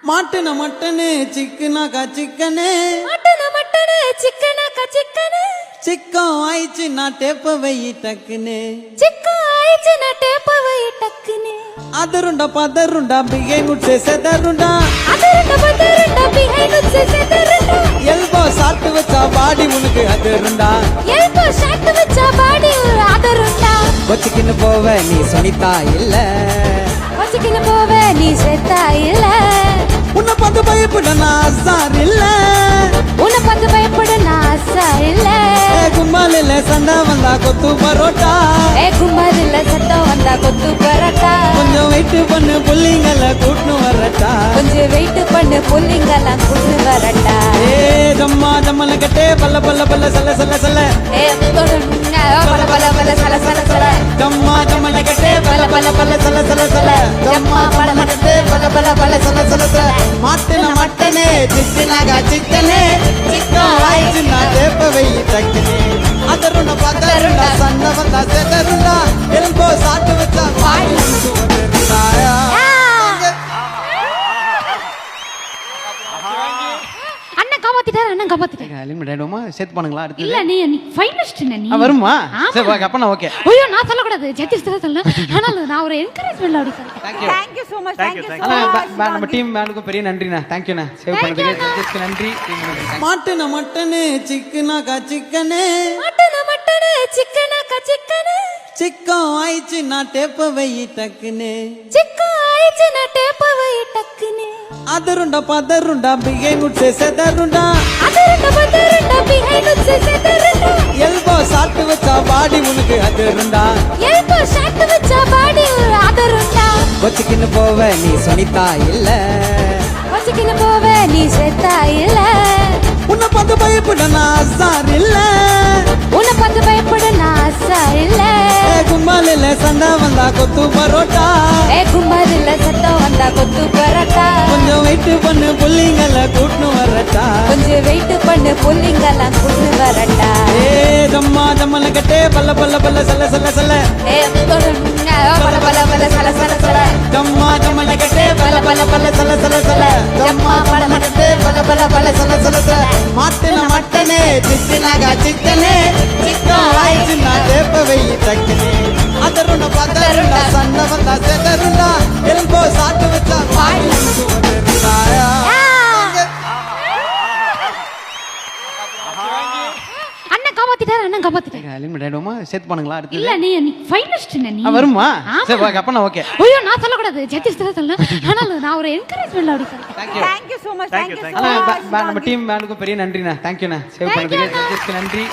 மாட்டுன mutton சிக்கனாக்கா chicken மட்டன மட்டன சிக்கனாக்கா chicken சிக்கம் ஆயிடுச்சு நான் டேப்ப வை டக்குன்னு சிக்கம் ஆயிடுச்சு நான் டேப்ப வை டக்குன்னு அதருண்டா பதருண்டா பிகை முட்டை செதருண்டா அதருண்டா பதருண்டா பிகை முட்டை செதருண்டா எல்போ சாட்டு வச்சா பாடி உனக்கு அதருண்டா எல்போ சாட்டு வச்சா பாடி அதருண்டா வச்சுக்கின்னு போவ நீ சொனிதா இல்ல வச்சுக்கின்னு போவ நீ செத்தா இல்ல உன்னை பார்த்து பயப்பட நான் அசார் இல்ல உன்னை பார்த்து பயப்பட நான் ஆசா இல்ல கும்மாலில சண்டை வந்தா கொத்து பரோட்டா கும்மாதில்ல சத்தம் வந்தா கொத்து பரோட்டா கொஞ்சம் வெயிட் பண்ணு புள்ளிங்களை கூட்டு வரட்டா கொஞ்சம் வெயிட் பண்ணு புள்ளிங்கெல்லாம் கூட்டு வரட்டா ஜம்மா ஜம்மல கட்டே பல்ல பல்ல பல்ல சல சல சல பல பல பல சல சல சல ஜம்மா ஜம்மல கட்டே பல்ல பல்ல பல்ல சல சல சல ஜம்மா பல கட்டே பல்ல பல்ல பல்ல சல சல சல மாட்டுன மட்டனே சிக்கனாக சிக்கனே சிக்கன் ஆயிடுச்சு நான் டேப்ப வை டக்குனே அதருண்டா பதருண்டா சண்டை வந்தா செதருண்டா எலும்போ சாட்டு வச்சா பாடி அண்ணன் காப்பாத்திட்டாரு அண்ணன் காப்பாத்திட்டாரு லிமிட் ஆயிடுமா சேர்த்து பண்ணுங்களா அடுத்து இல்ல நீ ஃபைனலிஸ்ட் நீ வருமா சரி ஓகே அப்ப நான் ஓகே ஐயோ நான் சொல்லக்கூடாது ஜட்ஜஸ் தான் சொல்லணும் ஆனால் நான் ஒரு என்கரேஜ்மென்ட் அப்படி சொல்றேன் Thank you so much. Thank you so much. நம்ம டீம் மேனுக்கும் பெரிய நன்றிண்ணா தேங்க்யூண்ணா சேவ் பண்ணதுக்கு ஜட்ஜஸ்க்கு நன்றி மாட்டுன மட்டனு சிக்கனாக்கா சிக்கனு மட்டன மட்டன சிக்கனாக்கா சிக்கனு சிக்கம் ஆயிடுச்சு நான் டேப்ப வை டக்குன்னு சிக்கம் ஆயிடுச்சு நான் டேப்ப வை டக்குன்னு அதருண்டா பதருண்டா பிகை முட்டை செதருண்டா அதருண்டா பதருண்டா பிகை முட்டை செதருண்டா எல்போ சாட்டு வச்சா பாடி உனக்கு அதருண்டா எல்போ சாட்டு வச்சா பாடி அதருண்டா வச்சுக்கின்னு போவ நீ சொனிதா இல்ல வச்சுக்கின்னு போவ நீ செத்தா இல்ல உன்னை பார்த்து பயப்பட நான் அசார் இல்ல உன்னை பார்த்து பயப்பட நான் ஆசா இல்ல கும்மாலில சண்டை வந்தா கொத்து பரோட்டா கும்பாதில்ல சத்தம் வந்தா கொத்து பரோட்டா கொஞ்சம் வெயிட் பண்ணு புள்ளிங்களை கூட்டு வரட்டா கொஞ்சம் வெயிட் பண்ணு புள்ளிங்கெல்லாம் கூட்டு வரட்டா ஜம்மா ஜம்மல கட்டே பல்ல பல்ல பல்ல சல சல சல பல பல பல சல சல சல ஜம்மா ஜம்மல கட்டே பல்ல பல்ல பல்ல சல சல சல ஜம்மா பல கட்டே பல்ல பல்ல பல்ல சல சல சல மாட்டுன மட்டனே சிக்கனாக சிக்கனே சிக்கன் ஆயிடுச்சு நான் டேப்ப வை டக்குனே அதருண்டா பதருண்டா சண்டை வந்தா செதருண்டா எல்போ சாட்டு வச்சா பாடி அண்ணன் காப்பாத்திட்டாரு அண்ணன் காப்பாத்திட்டாரு லிமிட் ஆயிடுமா சேர்த்து பண்ணுங்களா அடுத்து இல்ல நீ ஃபைனலிஸ்ட் நீ வருமா சரி ஓகே அப்ப நான் ஓகே ஐயோ நான் சொல்லக்கூடாது ஜட்ஜஸ் தான் சொல்லணும் ஆனால் நான் ஒரு என்கரேஜ்மென்ட் அப்படி சொல்றேன் Thank you so much. Thank you so much. நம்ம டீம் மேனுக்கும் பெரிய நன்றிண்ணா தேங்க்யூண்ணா சேவ் பண்ணதுக்கு ஜட்ஜஸ்க்கு நன்றி